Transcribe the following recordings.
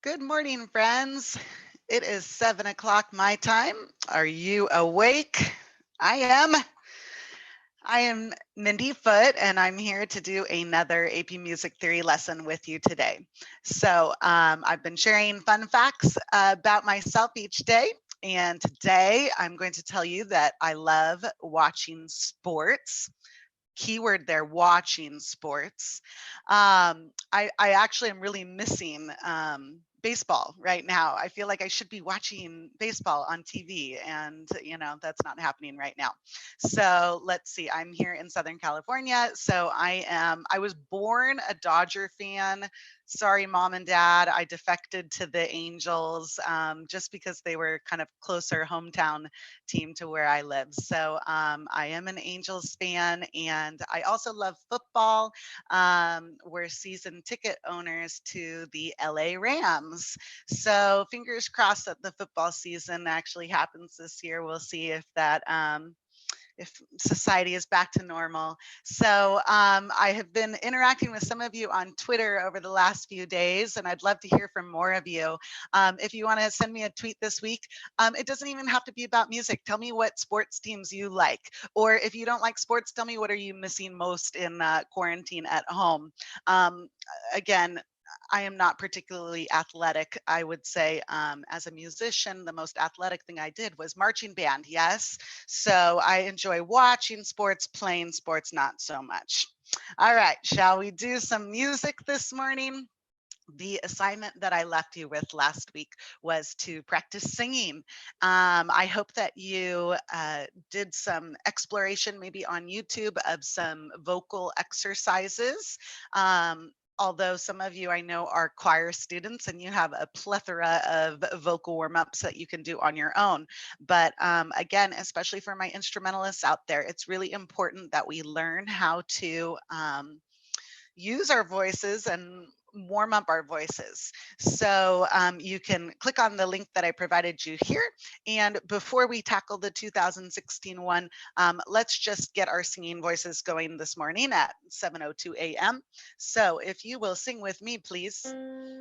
Good morning, friends. It is 7 o'clock my time. Are you awake? I am. I am Mindy Foote, and I'm here to do another AP Music Theory lesson with you today. I've been sharing fun facts about myself each day. And today I'm going to tell you that I love watching sports. Keyword there, watching sports. I actually am really missing baseball right now. I feel like I should be watching baseball on TV, and that's not happening right now. So let's see. I'm here in Southern California, so I was born a Dodger fan. Sorry, mom and dad. I defected to the Angels just because they were kind of closer hometown team to where I live. So I am an Angels fan, and I also love football. We're season ticket owners to the LA Rams. So fingers crossed that the football season actually happens this year. We'll see if society is back to normal. I have been interacting with some of you on Twitter over the last few days, and I'd love to hear from more of you. If you want to send me a tweet this week, it doesn't even have to be about music. Tell me what sports teams you like. Or if you don't like sports, tell me what are you missing most in quarantine at home. Um, again, I am not particularly athletic. I would say, as a musician, the most athletic thing I did was marching band. Yes. So I enjoy watching sports, playing sports, not so much. All right. Shall we do some music this morning? The assignment that I left you with last week was to practice singing. I hope that you did some exploration, maybe on YouTube, of some vocal exercises. Although some of you I know are choir students and you have a plethora of vocal warm ups that you can do on your own. But again, especially for my instrumentalists out there, it's really important that we learn how to use our voices and warm up our voices. So you can click on the link that I provided you here. And before we tackle the 2016 one, let's just get our singing voices going this morning at 7:02 a.m. So if you will sing with me, please,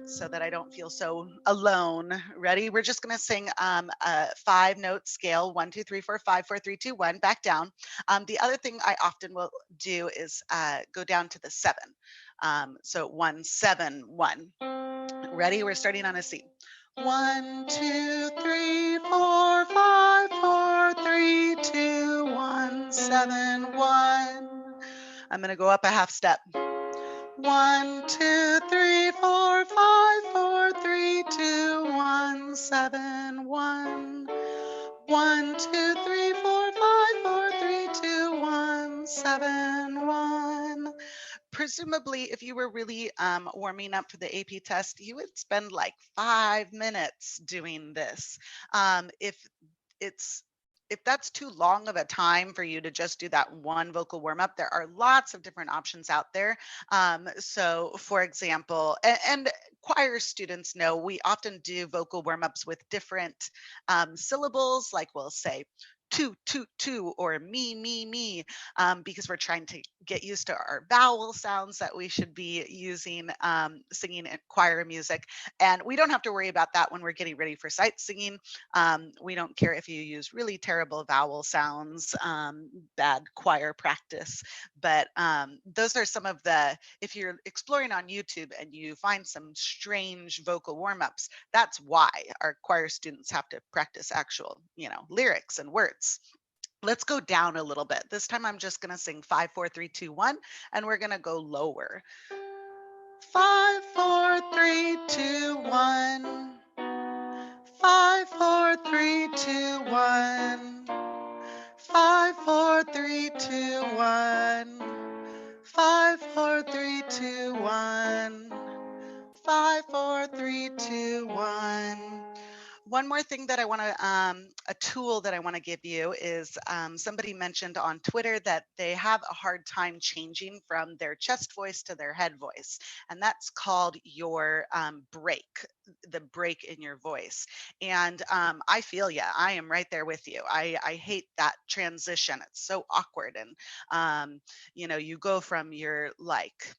so that I don't feel so alone. Ready? We're just going to sing a 5-note scale: 1, 2, 3, 4, 5, 4, 3, 2, 1, back down. The other thing I often will do is go down to the 7. So 1, 7, 1. Ready? We're starting on a C. 1, 2, 3, 4, 5, 4, 3, 2, 1, 7, 1. I'm going to go up a half step. 1, 2, 3, 4, 5, 4, 3, 2, 1, 7, 1. 1, 2, 3, 4, 5, 4, 3, 2, 1, 7, 1. Presumably, if you were really warming up for the AP test, you would spend like 5 minutes doing this. If it's if that's too long of a time for you to just do that one vocal warm up, there are lots of different options out there. So, for example, and choir students know we often do vocal warm ups with different syllables, like we'll say two, two, two, or me, because we're trying to get used to our vowel sounds that we should be using singing in choir music. And we don't have to worry about that when we're getting ready for sight singing. We don't care if you use really terrible vowel sounds, bad choir practice, but those are some of the, if you're exploring on YouTube and you find some strange vocal warm-ups, that's why our choir students have to practice actual, lyrics and words. Let's go down a little bit. This time I'm just going to sing 5, 4, 3, 2, 1, and we're going to go lower. 5, 4, 3, 2, 1. 5, 4, 3, 2, 1. 5, 4, 3, 2, 1. 5, 4, 3, 2, 1. 5, 4, 3, 2, 1. One more thing that I want to, a tool that I want to give you is somebody mentioned on Twitter that they have a hard time changing from their chest voice to their head voice. And that's called your break, the break in your voice. And I feel ya. I am right there with you. I hate that transition. It's so awkward. And, you go from your like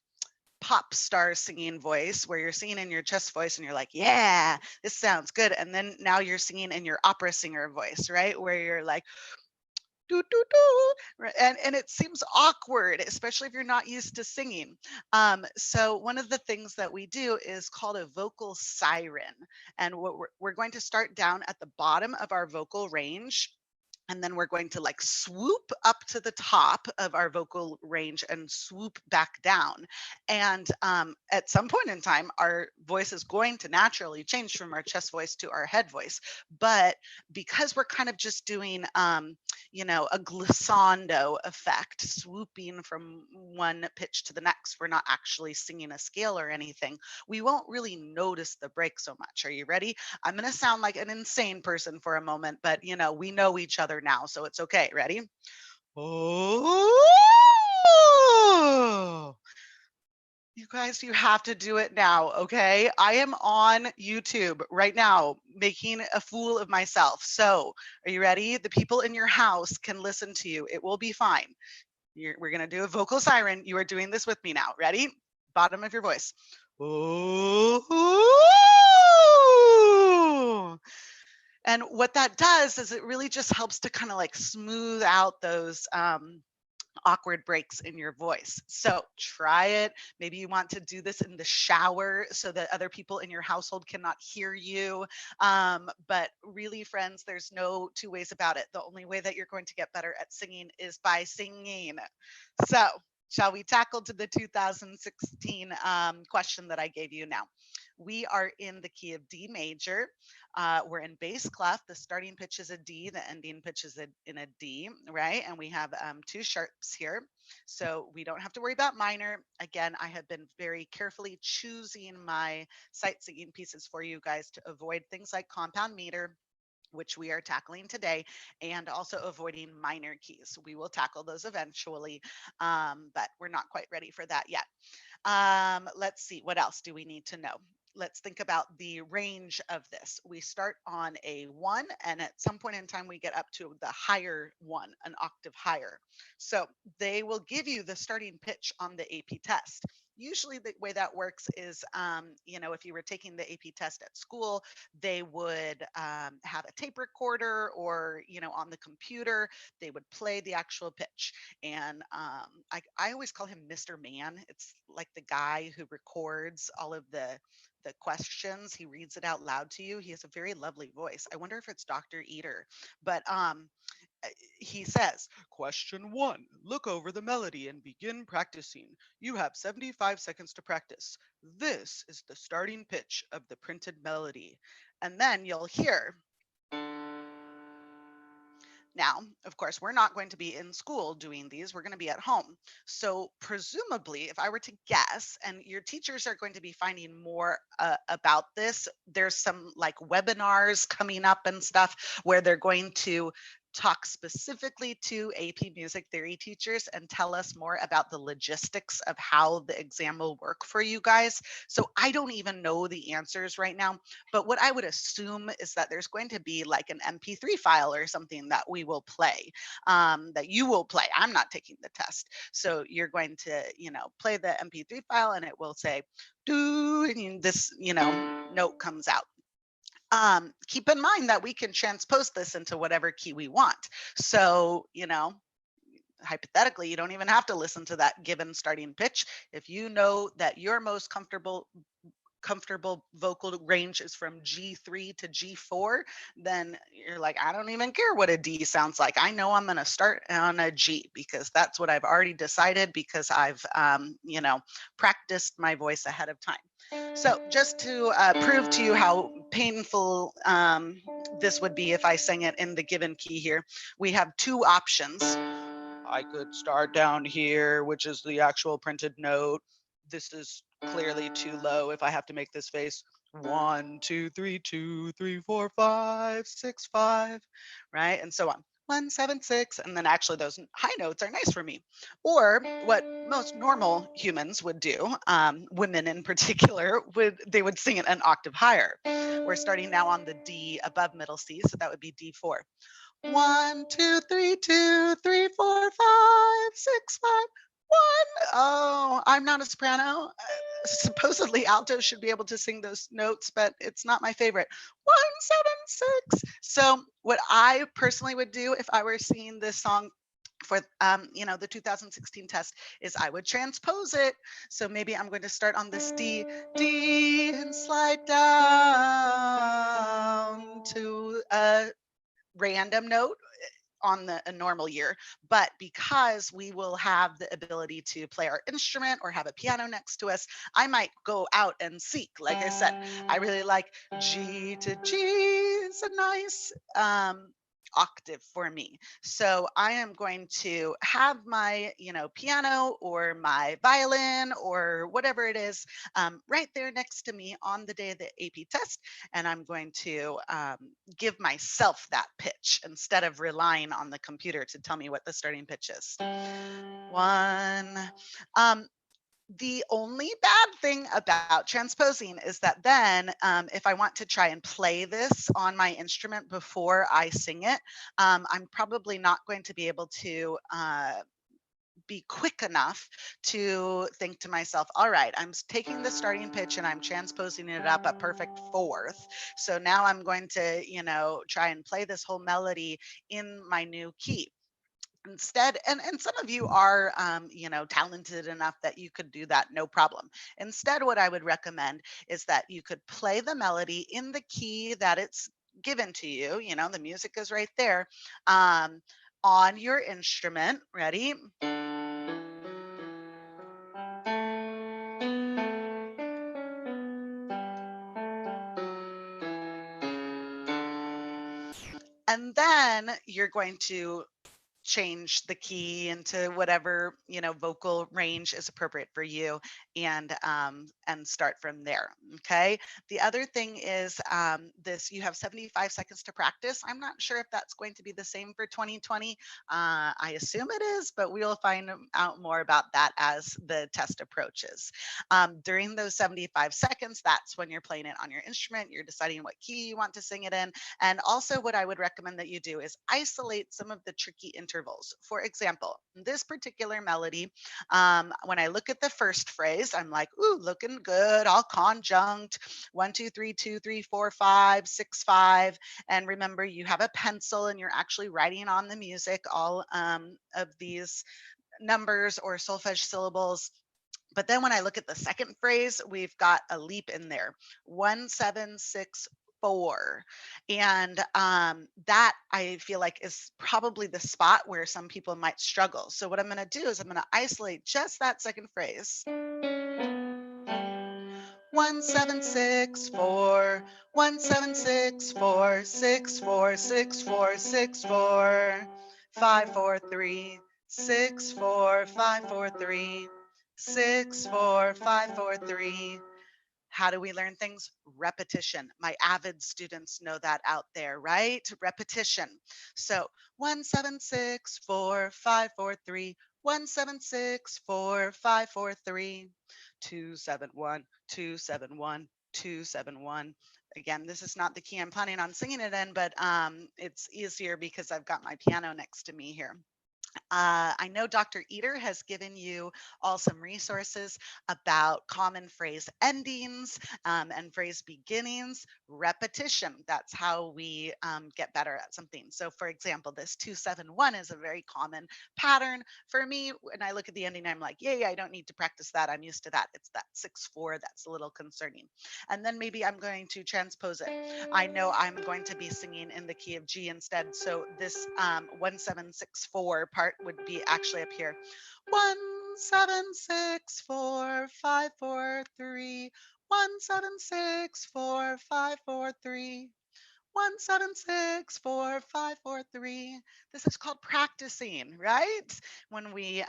pop star singing voice where you're singing in your chest voice and you're like, yeah, this sounds good. And then now you're singing in your opera singer voice, right? Where you're like, doo, doo, doo, right? And it seems awkward, especially if you're not used to singing. So one of the things that we do is called a vocal siren. And what we're going to start down at the bottom of our vocal range, and then we're going to like swoop up to the top of our vocal range and swoop back down. And at some point in time, our voice is going to naturally change from our chest voice to our head voice. But because we're kind of just doing, a glissando effect, swooping from one pitch to the next, we're not actually singing a scale or anything, we won't really notice the break so much. Are you ready? I'm going to sound like an insane person for a moment, but we know each other now, so it's okay. Ready? Oh, you guys, you have to do it now, okay? I am on YouTube right now making a fool of myself. So, are you ready? The people in your house can listen to you. It will be fine. We're going to do a vocal siren. You are doing this with me now. Ready? Bottom of your voice. Oh. And what that does is it really just helps to kind of like smooth out those awkward breaks in your voice. So try it. Maybe you want to do this in the shower so that other people in your household cannot hear you. But really, friends, there's no two ways about it. The only way that you're going to get better at singing is by singing. So shall we tackle to the 2016 question that I gave you now? We are in the key of D major. We're in bass clef. The starting pitch is a D, the ending pitch is in a D, right? And we have two sharps here. So we don't have to worry about minor. Again, I have been very carefully choosing my sight singing pieces for you guys to avoid things like compound meter, which we are tackling today, and also avoiding minor keys. We will tackle those eventually, but we're not quite ready for that yet. Let's see, what else do we need to know? Let's think about the range of this. We start on a 1, and at some point in time, we get up to the higher 1, an octave higher. So they will give you the starting pitch on the AP test. Usually the way that works is, if you were taking the AP test at school, they would have a tape recorder or, on the computer, they would play the actual pitch. And I always call him Mr. Man. It's like the guy who records all of the questions. He reads it out loud to you. He has a very lovely voice. I wonder if it's Dr. Eater, but he says, question 1, look over the melody and begin practicing. You have 75 seconds to practice. This is the starting pitch of the printed melody. And then you'll hear. Now, of course, we're not going to be in school doing these. We're going to be at home. So, presumably, if I were to guess, and your teachers are going to be finding more about this, there's some like webinars coming up and stuff where they're going to talk specifically to AP music theory teachers and tell us more about the logistics of how the exam will work for you guys. So I don't even know the answers right now, but what I would assume is that there's going to be like an MP3 file or something that we will play, that you will play. I'm not taking the test. So you're going to, play the MP3 file and it will say, do, and this, note comes out. Keep in mind that we can transpose this into whatever key we want. So, hypothetically, you don't even have to listen to that given starting pitch. If you know that your most comfortable vocal range is from G3 to G4, then you're like, I don't even care what a D sounds like. I know I'm going to start on a G because that's what I've already decided because I've, practiced my voice ahead of time. So just to prove to you how painful this would be if I sang it in the given key here, we have two options. I could start down here, which is the actual printed note. This is clearly too low if I have to make this face. 1, 2, 3, 2, 3, 4, 5, 6, 5, right? And so on. 1, 7, 6, and then actually those high notes are nice for me. Or what most normal humans would do, women in particular, they would sing it an octave higher. We're starting now on the D above middle C, so that would be D4. 1, 2, 3, 2, 3, 4, 5, 6, 5. one. Oh, I'm not a soprano. Supposedly altos should be able to sing those notes, but it's not my favorite. 176. So what I personally would do if I were singing this song for the 2016 test is I would transpose it. So maybe I'm going to start on this D and slide down to a random note on a normal year, but because we will have the ability to play our instrument or have a piano next to us, I might go out and seek. Like I said, I really like G to G is a nice octave for me. So I am going to have my, piano or my violin or whatever it is right there next to me on the day of the AP test. And I'm going to give myself that pitch instead of relying on the computer to tell me what the starting pitch is. One. Um, the only bad thing about transposing is that then, if I want to try and play this on my instrument before I sing it, I'm probably not going to be able to be quick enough to think to myself, all right, I'm taking the starting pitch and I'm transposing it up a perfect fourth. So now I'm going to, try and play this whole melody in my new key. Instead, and some of you are talented enough that you could do that no problem. Instead, what I would recommend is that you could play the melody in the key that it's given to you. The music is right there, on your instrument. Ready? And then you're going to change the key into whatever vocal range is appropriate for you, and start from there. Okay. The other thing is, this, you have 75 seconds to practice. I'm not sure if that's going to be the same for 2020. I assume it is, but we'll find out more about that as the test approaches. During those 75 seconds, that's when you're playing it on your instrument, you're deciding what key you want to sing it in. And also what I would recommend that you do is isolate some of the tricky intervals. For example, this particular melody, when I look at the first phrase, I'm like, ooh, looking good, all conjunct, 1, 2, 3, 2, 3, 4, 5, 6, 5. And remember, you have a pencil and you're actually writing on the music all of these numbers or solfege syllables. But then when I look at the second phrase, we've got a leap in there, 1, 7, 6, 4. And that I feel like is probably the spot where some people might struggle. So what I'm going to do is I'm going to isolate just that second phrase. 1, 7, 6, 4, 1, 7, 6, 4, 6, 4, 6, 4, 6, 4, 5, 4, 3, 6, 4, 5, 4, 3, 6, 4, 5, 4, 3. How do we learn things? Repetition. My avid students know that out there, right? Repetition. So 1, 7, 6, 4, 5, 4, 3, 1, 7, 6, 4, 5, 4, 3, 2, 7, 1, 2, 7, 1, 2, 7, 1. Again, this is not the key I'm planning on singing it in, but it's easier because I've got my piano next to me here. I know Dr. Eater has given you all some resources about common phrase endings, and phrase beginnings. Repetition, that's how we get better at something. So for example, this 271 is a very common pattern. For me, when I look at the ending, I'm like, yeah, I don't need to practice that. I'm used to that. It's that 6-4 that's a little concerning. And then maybe I'm going to transpose it. I know I'm going to be singing in the key of G instead. So this 1764 part would be actually up here. 1, 7, 6, 4, 5, 4, 3. 1, 7, 6, 4, 5, 4, 3. 1, 7, 6, 4, 5, 4, 3. This is called practicing, right? When we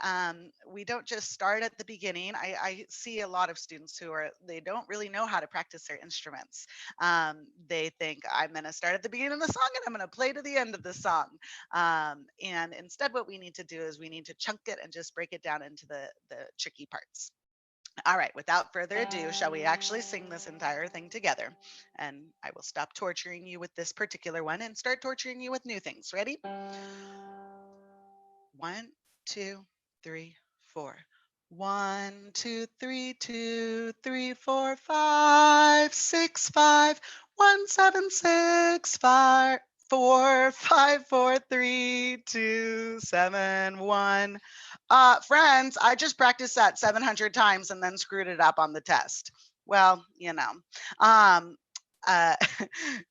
don't just start at the beginning. I see a lot of students who they don't really know how to practice their instruments. They think I'm going to start at the beginning of the song and I'm going to play to the end of the song. And instead, what we need to do is we need to chunk it and just break it down into the tricky parts. All right, without further ado, shall we actually sing this entire thing together? And I will stop torturing you with this particular one and start torturing you with new things. Ready? 1, 2, 3, 4. 1, 2, 3, 2, 3, 4, 5, 6, 5, 1, 7, 6, 5, 4, 5, 4, 3, 2, 7, 1. Friends, I just practiced that 700 times and then screwed it up on the test. Well, you know. Um, uh,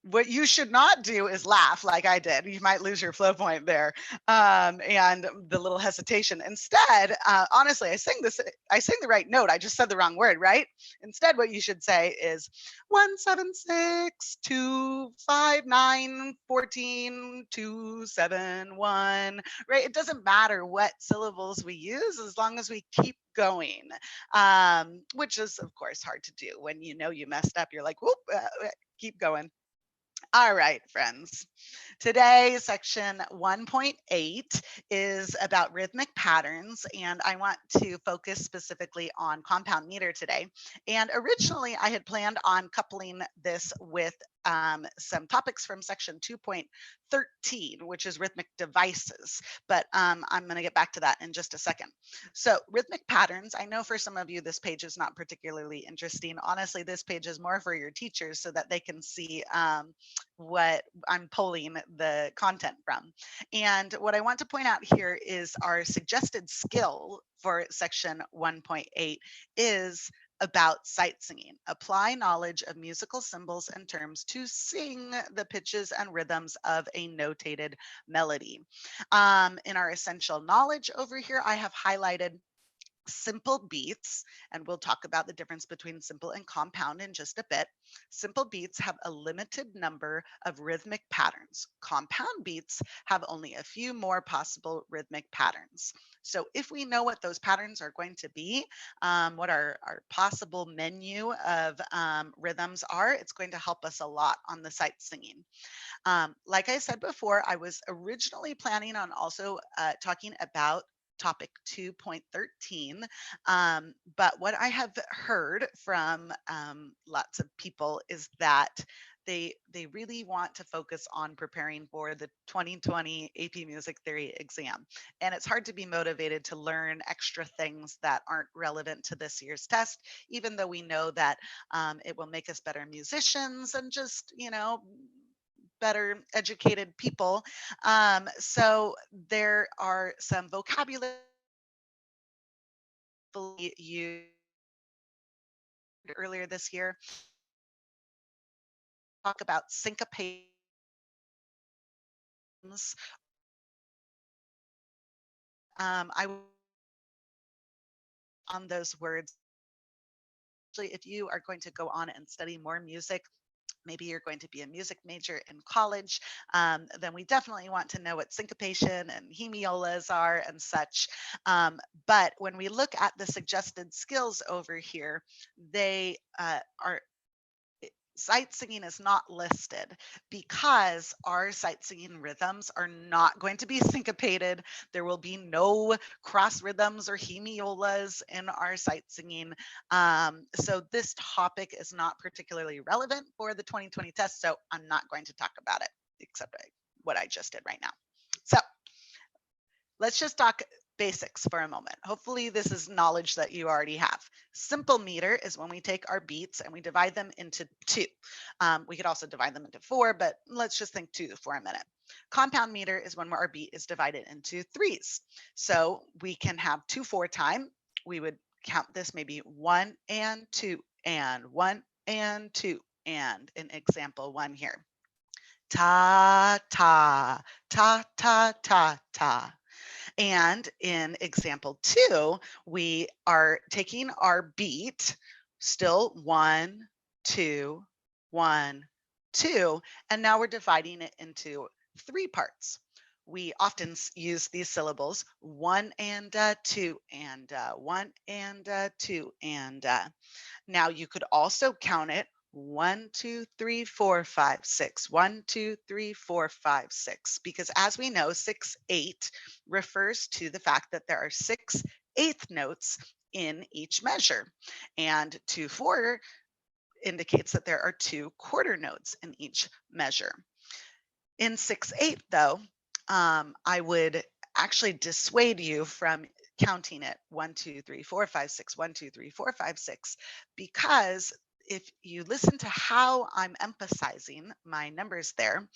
what you should not do is laugh like I did. You might lose your flow point there, and the little hesitation. Instead, honestly, I sing the right note. I just said the wrong word, right? Instead, what you should say is 1, 7, 6, 2, 5, 9, 14, 2, 7, 1. Right? It doesn't matter what syllables we use as long as we keep going, which is of course hard to do when you know you messed up. You're like, whoop, keep going. All right, friends. Today, section 1.8 is about rhythmic patterns, and I want to focus specifically on compound meter today. And originally, I had planned on coupling this with some topics from section 2.13, which is rhythmic devices, but I'm going to get back to that in just a second. So rhythmic patterns, I know for some of you, this page is not particularly interesting. Honestly, this page is more for your teachers so that they can see what I'm pulling the content from. And what I want to point out here is our suggested skill for section 1.8 is about sight singing. Apply knowledge of musical symbols and terms to sing the pitches and rhythms of a notated melody. In our essential knowledge over here, I have highlighted simple beats, and we'll talk about the difference between simple and compound in just a bit. Simple beats have a limited number of rhythmic patterns. Compound beats have only a few more possible rhythmic patterns. So if we know what those patterns are going to be, what our possible menu of rhythms are, it's going to help us a lot on the sight singing. Like I said before, I was originally planning on also talking about topic 2.13. But what I have heard from lots of people is that they really want to focus on preparing for the 2020 AP Music Theory exam. And it's hard to be motivated to learn extra things that aren't relevant to this year's test, even though we know that it will make us better musicians and just, better educated people. So there are some vocabulary you earlier this year. Talk about syncopations. I on those words. Actually, if you are going to go on and study more music, maybe you're going to be a music major in college, then we definitely want to know what syncopation and hemiolas are and such. But when we look at the suggested skills over here, they are sight singing is not listed because our sight singing rhythms are not going to be syncopated. There will be no cross rhythms or hemiolas in our sight singing. So this topic is not particularly relevant for the 2020 test. So I'm not going to talk about it except what I just did right now. So let's just talk basics for a moment. Hopefully this is knowledge that you already have. Simple meter is when we take our beats and we divide them into two. We could also divide them into four, but let's just think two for a minute. Compound meter is when our beat is divided into threes. So we can have 2/4 time. We would count this maybe 1 and 2 and 1 and 2 and in example 1 here. Ta, ta, ta, ta, ta, ta. And in example 2, we are taking our beat, still 1, 2, 1, 2, and now we're dividing it into 3 parts. We often use these syllables 1 and 2 and 1 and 2 and now you could also count it 1, 2, 3, 4, 5, 6. 1, 2, 3, 4, 5, 6. Because as we know, 6/8 refers to the fact that there are 6/8 notes in each measure. And 2/4 indicates that there are 2 quarter notes in each measure. In 6/8, though, I would actually dissuade you from counting it 1, 2, 3, 4, 5, 6, 1, 2, 3, 4, 5, 6, because if you listen to how I'm emphasizing my numbers there,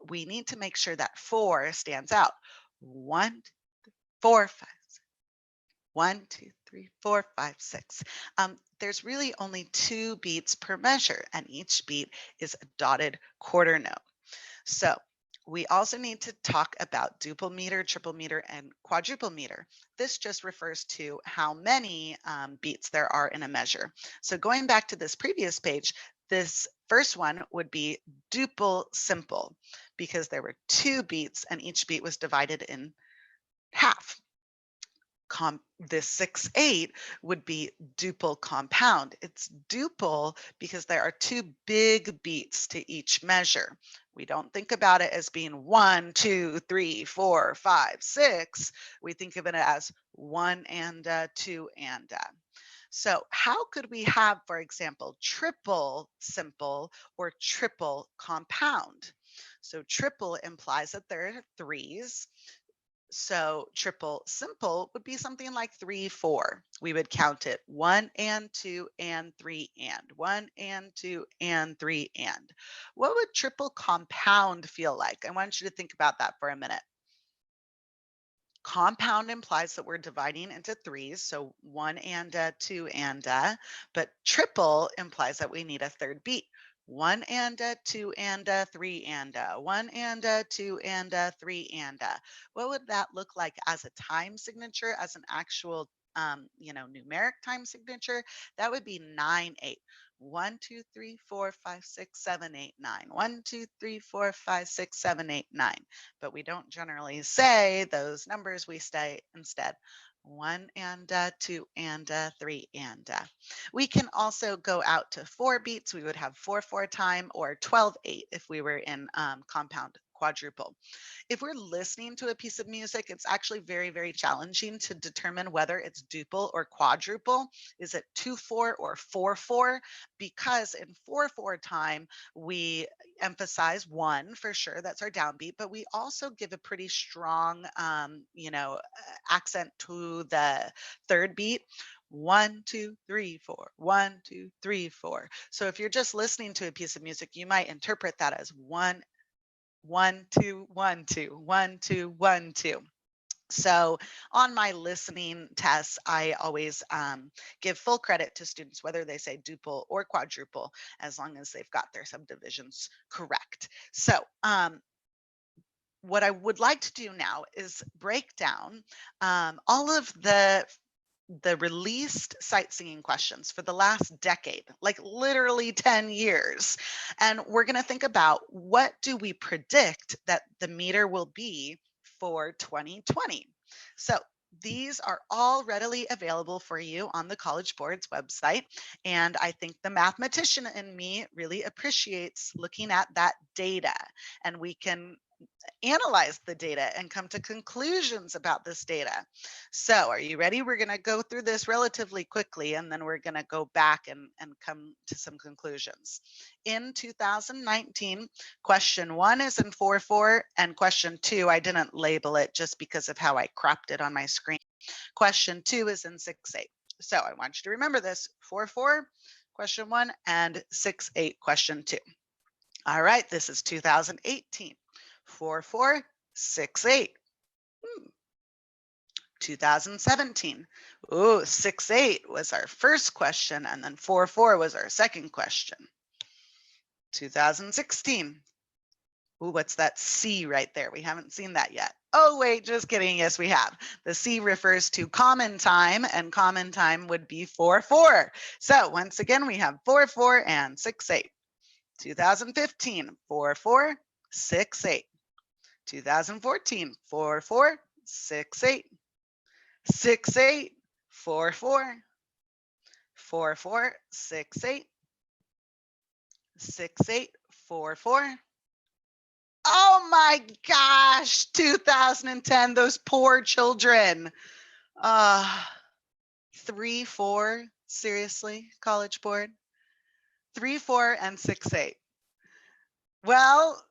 we need to make sure that 4 stands out. 1, 4, 5, 1, 2, 3, 4, 5, 6. There's really only 2 beats per measure, and each beat is a dotted quarter note. So we also need to talk about duple meter, triple meter, and quadruple meter. This just refers to how many beats there are in a measure. So going back to this previous page, this first one would be duple simple because there were 2 beats and each beat was divided in half. This 6/8 would be duple compound. It's duple because there are 2 big beats to each measure. We don't think about it as being 1, 2, 3, 4, 5, 6. We think of it as 1 and 2 and. So how could we have, for example, triple simple or triple compound? So triple implies that there are 3s. So triple simple would be something like 3, 4. We would count it 1 and 2 and 3 and 1 and 2 and 3 and. What would triple compound feel like? I want you to think about that for a minute. Compound implies that we're dividing into 3s, so 1 and 2 and, but triple implies that we need a third beat. 1 and 2 and 3 and 1 and 2 and 3 and. What would that look like as a time signature, as an actual numeric time signature? That would be 9, 8. 1, 2, 3, 4, 5, 6, 7, 8, 9. 1, 2, 3, 4, 5, 6, 7, 8, 9. But we don't generally say those numbers. We say instead 1 and 2 and 3 and. We can also go out to 4 beats. We would have 4, 4 time or 12, 8 if we were in compound quadruple. If we're listening to a piece of music, it's actually very, very challenging to determine whether it's duple or quadruple. Is it 2/4 or 4/4? Because in 4/4 time, we emphasize 1 for sure. That's our downbeat, but we also give a pretty strong, accent to the third beat. 1, 2, 3, 4, 1, 2, 3, 4. So if you're just listening to a piece of music, you might interpret that as 1, 1, 2, 1, 2, 1, 2, 1, 2. So on my listening tests, I always give full credit to students, whether they say duple or quadruple, as long as they've got their subdivisions correct. So what I would like to do now is break down all of the released sight singing questions for the last decade, like literally 10 years. And we're going to think about what do we predict that the meter will be for 2020. So these are all readily available for you on the College Board's website. And I think the mathematician in me really appreciates looking at that data, and we can analyze the data and come to conclusions about this data. So are you ready? We're going to go through this relatively quickly, and then we're going to go back and come to some conclusions. In 2019, question 1 is in 4/4, and question 2, I didn't label it just because of how I cropped it on my screen. Question 2 is in 6/8. So I want you to remember this: 4/4, question 1, and 6/8, question 2. All right, this is 2018. 4/4, 6/8. 2017. Ooh, 6/8 was our first question, and then 4/4 was our second question. 2016. Ooh, what's that C right there? We haven't seen that yet. Oh, wait, just kidding. Yes, we have. The C refers to common time, and common time would be 4/4. So once again, we have 4/4 and 6/8. 2015, 4/4, 6/8. 2014, 4/4, 6/8. 6/8, 4/4. 4/4, 6/8. 6/8, 4/4. Oh my gosh, 2010, those poor children. 3/4, seriously, College Board? 3/4 and 6/8. Well,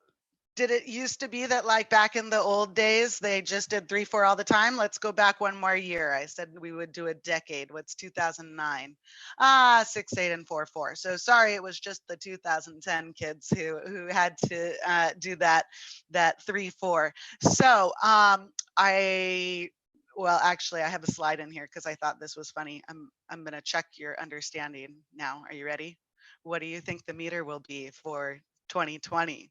Did it used to be that like back in the old days, they just did 3/4 all the time? Let's go back one more year. I said we would do a decade. What's 2009? 6/8 and 4/4. So sorry, it was just the 2010 kids who had to do that 3/4. So I well, actually, I have a slide in here because I thought this was funny. I'm gonna check your understanding now. Are you ready? What do you think the meter will be for 2020?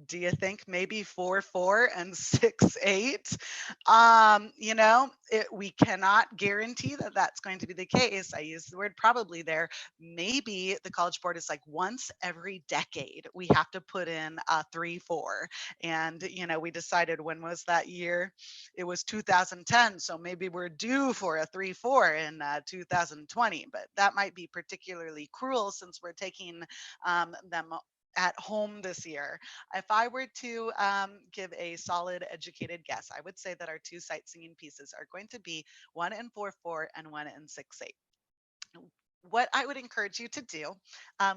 Do you think maybe 4/4 and 6/8? We cannot guarantee that that's going to be the case. I use the word probably there. Maybe the College Board is like once every decade we have to put in a 3/4. And we decided, when was that year? It was 2010. So maybe we're due for a 3/4 in 2020. But that might be particularly cruel since we're taking them at home this year. If I were to give a solid educated guess, I would say that our two sight singing pieces are going to be 1 in 4/4 and 1 in 6/8. What I would encourage you to do,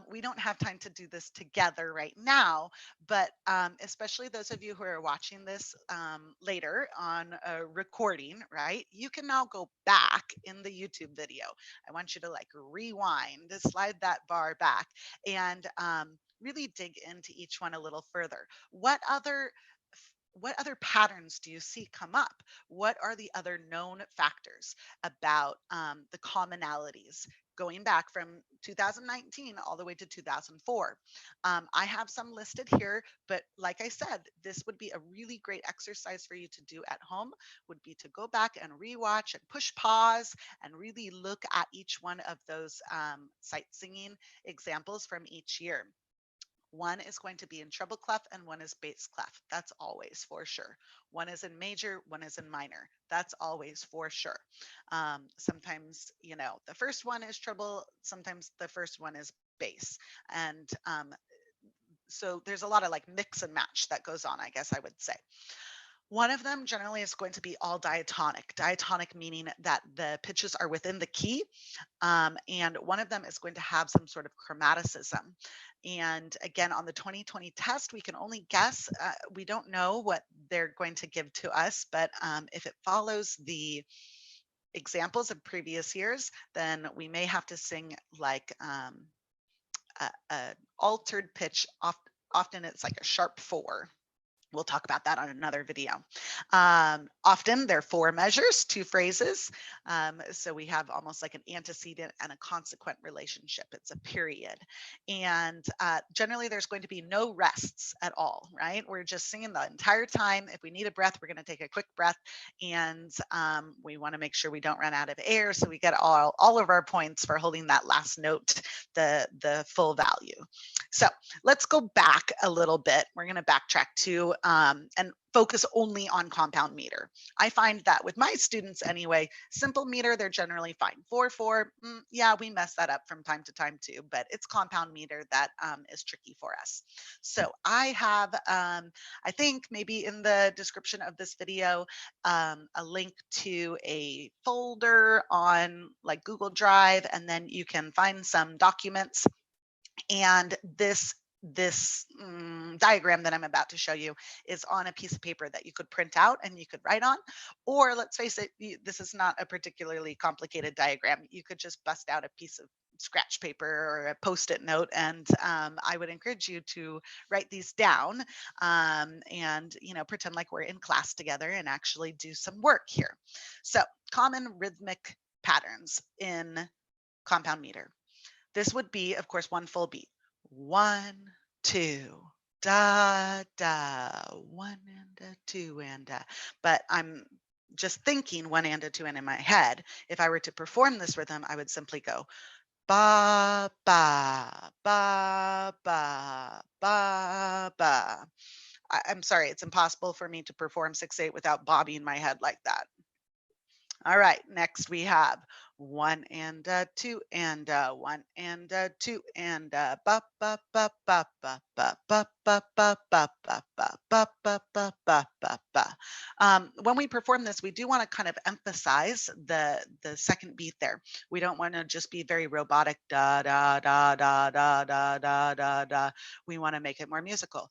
we don't have time to do this together right now, but especially those of you who are watching this later on a recording, right? You can now go back in the YouTube video. I want you to like rewind, to slide that bar back, and really dig into each one a little further. What other patterns do you see come up? What are the other known factors about the commonalities going back from 2019 all the way to 2004? I have some listed here, but like I said, this would be a really great exercise for you to do at home, would be to go back and rewatch and push pause and really look at each one of those sight singing examples from each year. One is going to be in treble clef and one is bass clef. That's always for sure. One is in major, one is in minor. That's always for sure. Sometimes, the first one is treble, sometimes the first one is bass. And so there's a lot of like mix and match that goes on, I guess I would say. One of them generally is going to be all diatonic. Diatonic meaning that the pitches are within the key. And one of them is going to have some sort of chromaticism. And again, on the 2020 test, we can only guess. We don't know what they're going to give to us, but if it follows the examples of previous years, then we may have to sing like a altered pitch. Often it's like a sharp 4. We'll talk about that on another video. Often there are 4 measures, 2 phrases. So we have almost like an antecedent and a consequent relationship. It's a period. And generally there's going to be no rests at all, right? We're just singing the entire time. If we need a breath, we're going to take a quick breath. And we want to make sure we don't run out of air. So we get all of our points for holding that last note, the full value. So let's go back a little bit. We're going to backtrack to and focus only on compound meter. I find that with my students anyway, simple meter, they're generally fine. 4/4, yeah, we mess that up from time to time too, but it's compound meter that is tricky for us. So I have, I think maybe in the description of this video, a link to a folder on like Google Drive, and then you can find some documents. And this diagram that I'm about to show you is on a piece of paper that you could print out and you could write on. Or let's face it, this is not a particularly complicated diagram. You could just bust out a piece of scratch paper or a post-it note, and I would encourage you to write these down and pretend like we're in class together and actually do some work here. So common rhythmic patterns in compound meter. This would be, of course, one full beat. 1, 2, da, da, 1 and a 2 and a. But I'm just thinking 1 and a 2 and in my head. If I were to perform this rhythm, I would simply go ba, ba, ba, ba, ba, ba. I'm sorry, it's impossible for me to perform 6/8 without bobbing my head like that. All right, next we have 1 and a 2 and a 1 and a 2 and a ba ba ba ba ba ba ba ba ba ba ba ba ba ba ba ba ba ba. When we perform this, we do want to kind of emphasize the second beat there. We don't want to just be very robotic da da da da da da da da da. We want to make it more musical.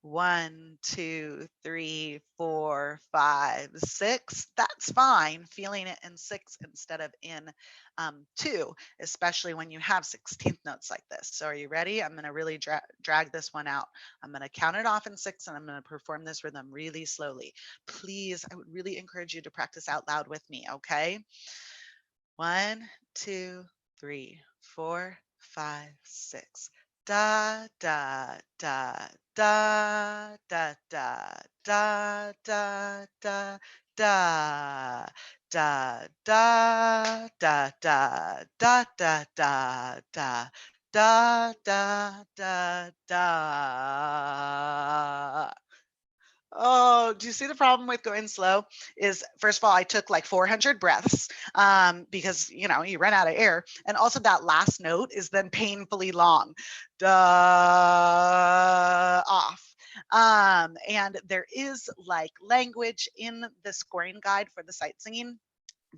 1, 2, 3, 4, 5, 6. That's fine. Feeling it in 6 instead of in 2, especially when you have 16th notes like this. So are you ready? I'm going to really drag this one out. I'm going to count it off in 6 and I'm going to perform this rhythm really slowly. Please, I would really encourage you to practice out loud with me, okay? 1, 2, 3, 4, 5, 6. Da da da da da da da da da da da da da da da da da da da da. Oh, do you see the problem with going slow? Is first of all, I took like 400 breaths because you run out of air, and also that last note is then painfully long. Duh, off. And there is like language in the scoring guide for the sight singing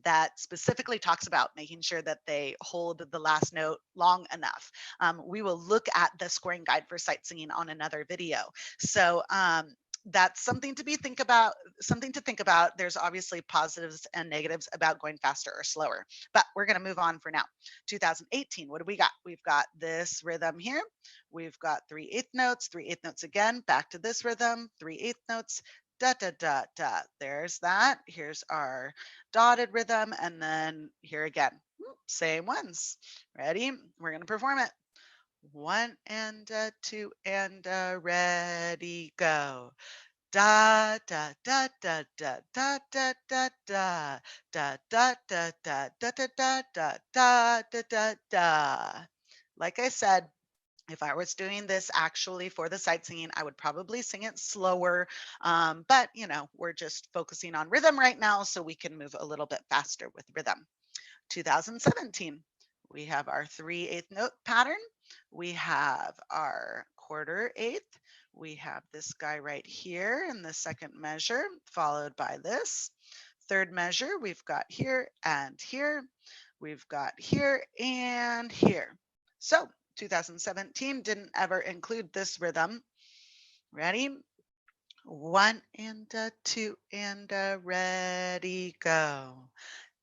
that specifically talks about making sure that they hold the last note long enough. We will look at the scoring guide for sight singing on another video. So that's something to think about. There's obviously positives and negatives about going faster or slower, but we're going to move on for now. 2018, what do we got? We've got this rhythm here. We've got 3/8 notes, 3/8 notes again, back to this rhythm, 3/8 notes, da da da da. There's that. Here's our dotted rhythm, and then here again, same ones. Ready? We're going to perform it. 1 and 2 and ready, go. Da da da da da da da da da da da da da da da da da da da da. Like I said, if I was doing this actually for the sight singing, I would probably sing it slower. But we're just focusing on rhythm right now, so we can move a little bit faster with rhythm. 2017, we have our 3/8 note pattern. We have our 1/4 We have this guy right here in the second measure, followed by this. Third measure, we've got here and here. We've got here and here. So 2017 didn't ever include this rhythm. Ready? 1 and 2 and ready, go.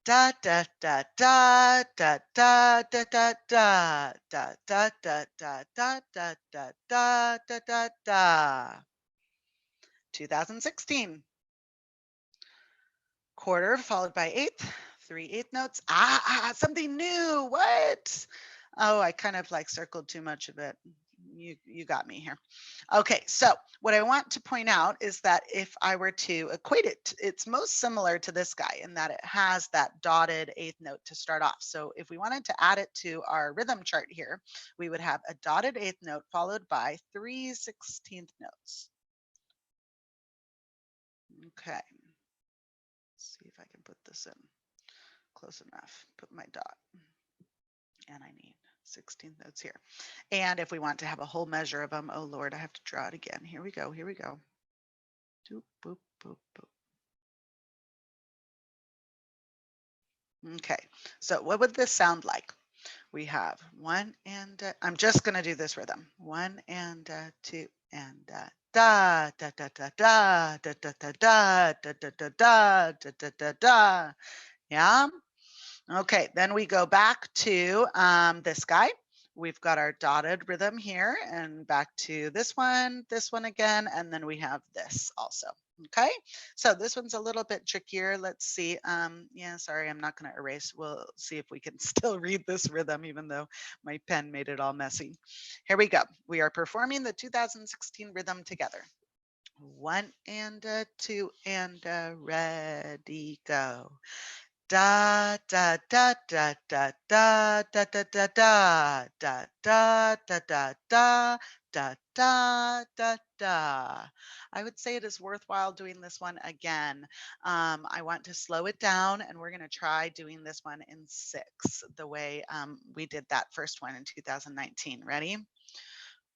Da da da da da da da da da da da da da da da da da da da da. 2016. 1/4 followed by 8th, 3/8 notes. Something new. What? Oh, I kind of like circled too much of it. You got me here. Okay, so what I want to point out is that if I were to equate it, it's most similar to this guy in that it has that dotted 8th note to start off. So if we wanted to add it to our rhythm chart here, we would have a dotted 8th note followed by 3/16 notes. Okay. Let's see if I can put this in close enough. Put my dot. And I need 16 notes here. And if we want to have a whole measure of them, oh Lord, I have to draw it again. Here we go. Here we go. Doop, boop, boop, boop. Okay, so what would this sound like? We have 1 and I'm just going to do this rhythm. 1 and 2 and da da da da da da da da da da da da da da da da da. Yeah. Okay, then we go back to this guy. We've got our dotted rhythm here and back to this one again, and then we have this also. Okay, so this one's a little bit trickier. Let's see. Yeah, sorry, I'm not going to erase. We'll see if we can still read this rhythm, even though my pen made it all messy. Here we go. We are performing the 2016 rhythm together. 1 and 2 and ready, go. Da da da da da da da da da da da da da da da da da da da. I would say it is worthwhile doing this one again. I want to slow it down, and we're going to try doing this one in 6, the way we did that first one in 2019. Ready?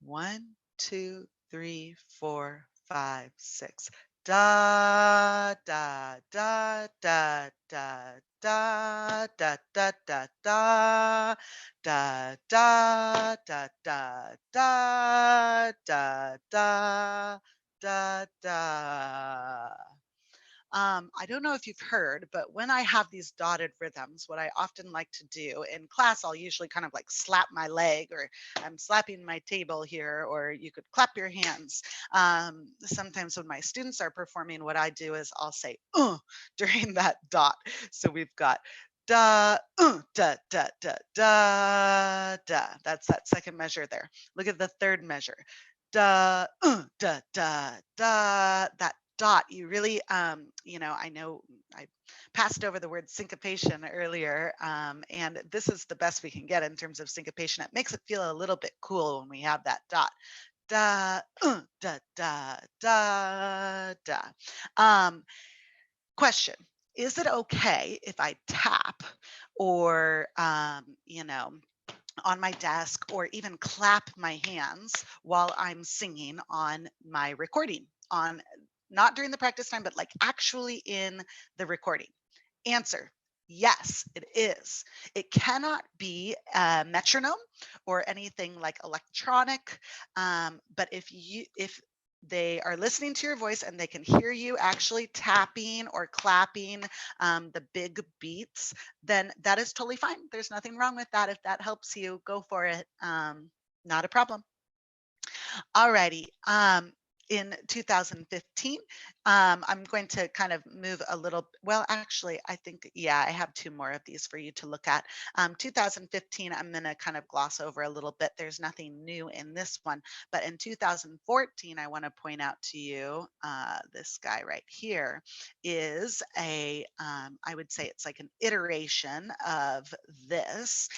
1, 2, 3, 4, 5, 6. Da da da da da da da da da da da da da da da da da da, da. I don't know if you've heard, but when I have these dotted rhythms, what I often like to do in class, I'll usually kind of like slap my leg, or I'm slapping my table here, or you could clap your hands. Sometimes when my students are performing, what I do is I'll say during that dot. So we've got da, da, da, da, da, da. That's that second measure there. Look at the third measure. Da, da, da, da. That dot, you really, I know I passed over the word syncopation earlier, and this is the best we can get in terms of syncopation. It makes it feel a little bit cool when we have that dot. Da, da, da, da, da. Question. Is it okay if I tap or, on my desk, or even clap my hands while I'm singing on my recording, on not during the practice time, but like actually in the recording? Answer. Yes, it is. It cannot be a metronome or anything like electronic. But if they are listening to your voice and they can hear you actually tapping or clapping the big beats, then that is totally fine. There's nothing wrong with that. If that helps you, go for it. Not a problem. Alrighty. In 2015, I'm going to kind of move a little. Well, actually, I think, yeah, I have two more of these for you to look at. 2015, I'm going to kind of gloss over a little bit. There's nothing new in this one. But in 2014, I want to point out to you this guy right here is I would say it's like an iteration of this,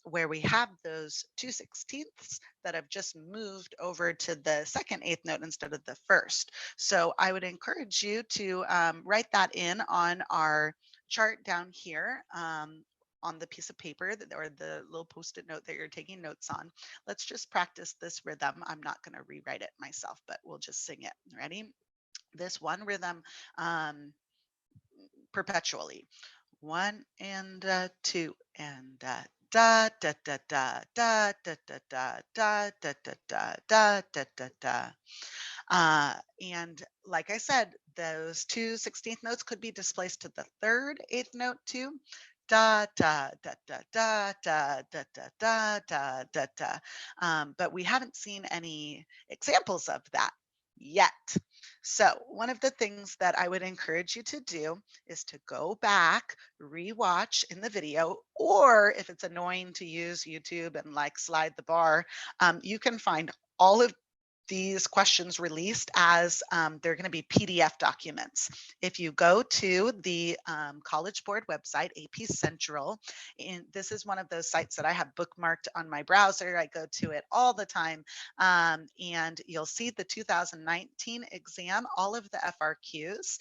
where we have those 2/16ths that have just moved over to the second eighth note instead of the first. So I would encourage you to write that in on our chart down here. On the piece of paper or the little post-it note that you're taking notes on. Let's just practice this rhythm. I'm not going to rewrite it myself, but we'll just sing it. Ready? This one rhythm perpetually. 1 and 2 and da da da da da da da da da da da da da da da da. And like I said, those 2/16th notes could be displaced to the third eighth note too. Da da da da da da da da da da da da. But we haven't seen any examples of that yet. So one of the things that I would encourage you to do is to go back, rewatch in the video, or if it's annoying to use YouTube and like slide the bar, you can find all of these questions released as they're going to be PDF documents. If you go to the College Board website, AP Central, and this is one of those sites that I have bookmarked on my browser. I go to it all the time, and you'll see the 2019 exam, all of the FRQs,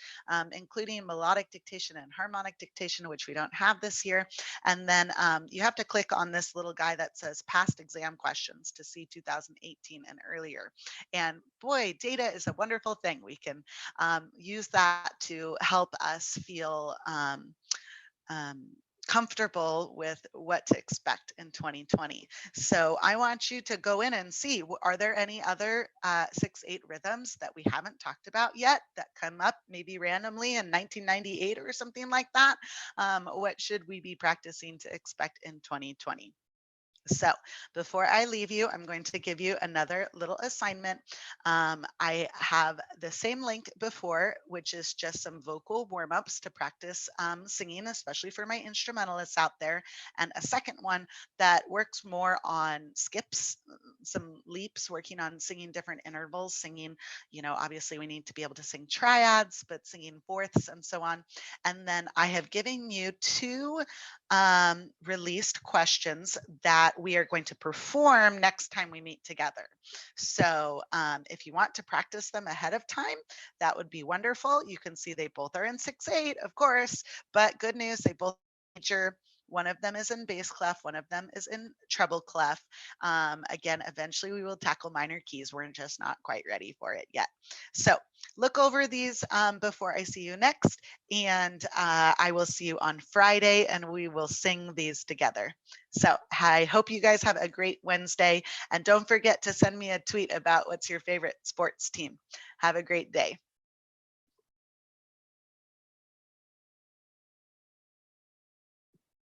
including melodic dictation and harmonic dictation, which we don't have this year. And then you have to click on this little guy that says past exam questions to see 2018 and earlier. And boy, data is a wonderful thing. We can use that to help us feel comfortable with what to expect in 2020. So I want you to go in and see, are there any other 6/8 rhythms that we haven't talked about yet that come up maybe randomly in 1998 or something like that? What should we be practicing to expect in 2020? So before I leave you, I'm going to give you another little assignment. I have the same link before, which is just some vocal warm-ups to practice singing, especially for my instrumentalists out there. And a second one that works more on skips, some leaps, working on singing different intervals, singing, obviously we need to be able to sing triads, but singing fourths and so on. And then I have given you two released questions that we are going to perform next time we meet together. So if you want to practice them ahead of time, that would be wonderful. You can see they both are in 6/8, of course, but good news, they both major. One of them is in bass clef, one of them is in treble clef. Again, eventually we will tackle minor keys. We're just not quite ready for it yet. So look over these before I see you next, and I will see you on Friday, and we will sing these together. So I hope you guys have a great Wednesday, and don't forget to send me a tweet about what's your favorite sports team. Have a great day.